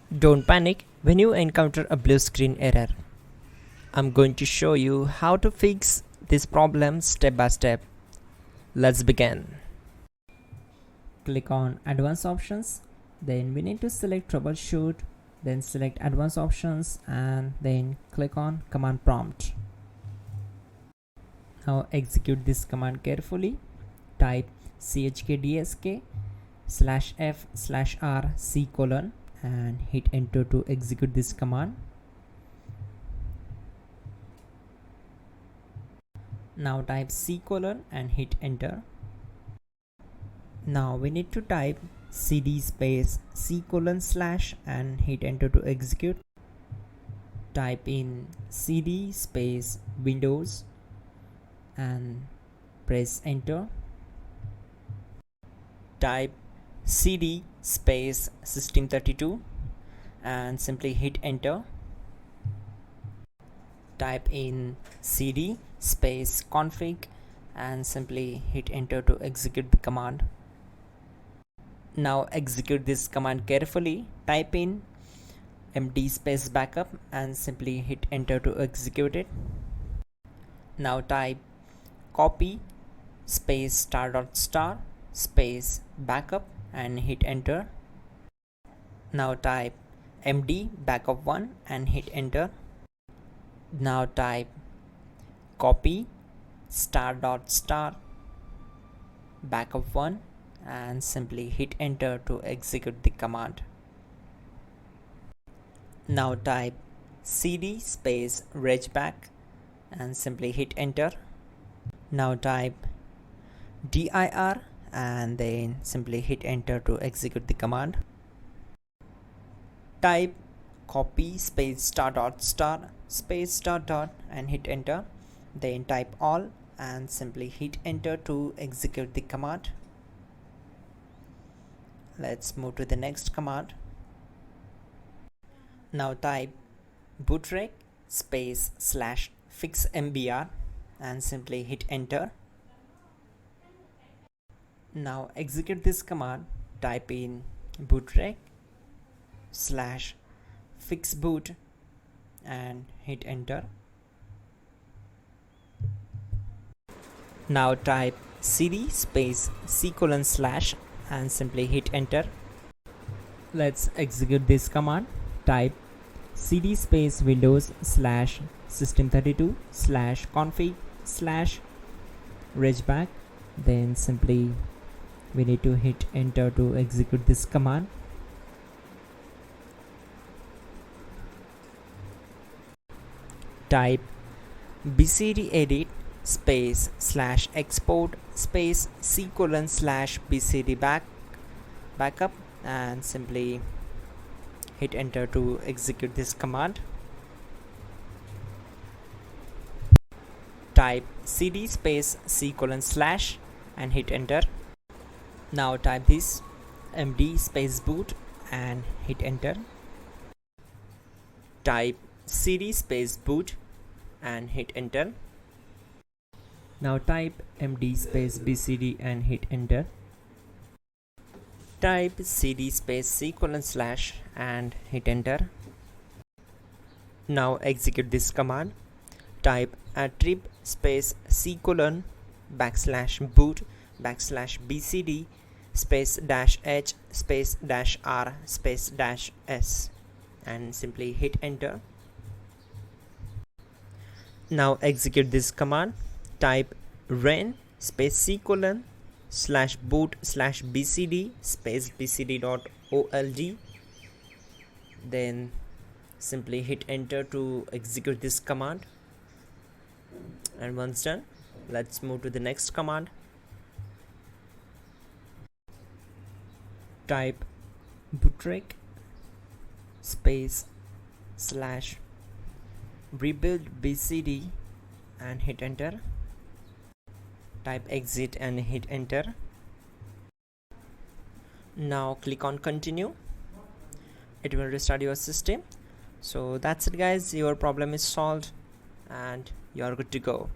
Don't panic when you encounter a blue screen error. I'm going to show you how to fix this problem step by step. Let's begin. Click on Advanced Options, then we need to select Troubleshoot, then select Advanced Options and then click on Command Prompt. Now execute this command carefully. Type chkdsk/f/r and hit enter to execute this command. Now type and hit enter. Now we need to type cd space c:/ and hit enter to execute. Type in cd space Windows and press enter. Type cd space system32 and simply hit enter. Type in cd space config and simply hit enter to execute the command. Now execute this command carefully. Type in md space backup and simply hit enter to execute it. Now type copy space *** space backup and hit enter. Now type md backup1 and hit enter. Now type copy *** backup1 and simply hit enter to execute the command. Now type cd space regback and simply hit enter. Now type dir and then simply hit enter to execute the command. Type copy space *** space .. and hit enter. Then type all and simply hit enter to execute the command. Let's move to the next command. Now type bootrec space /fixmbr and simply hit enter. Now execute this command. Type in bootrec /fixboot and hit enter. Now type cd space c:/ and simply hit enter. Let's execute this command. Type cd space windows /system32/config/regback. Then simply we need to hit enter to execute this command. Type bcdedit space /export space c:/bcd backup and simply hit enter to execute this command. Type cd space c:/ and hit enter. Now type this md space boot and hit enter. Type cd space boot and hit enter. Now type md space bcd and hit enter. Type cd space c:/ and hit enter. Now execute this command. Type attrib space c:/boot /bcd space -h space -r space -s and simply hit enter. Now execute this command. Type ren space c:/boot /bcd space bcd.old. Then simply hit enter to execute this command. And once done, let's move to the next command. Type bootrec space /rebuild bcd and hit enter. Type exit and hit enter. Now click on continue. It will restart your system. So that's it guys, your problem is solved and you are good to go.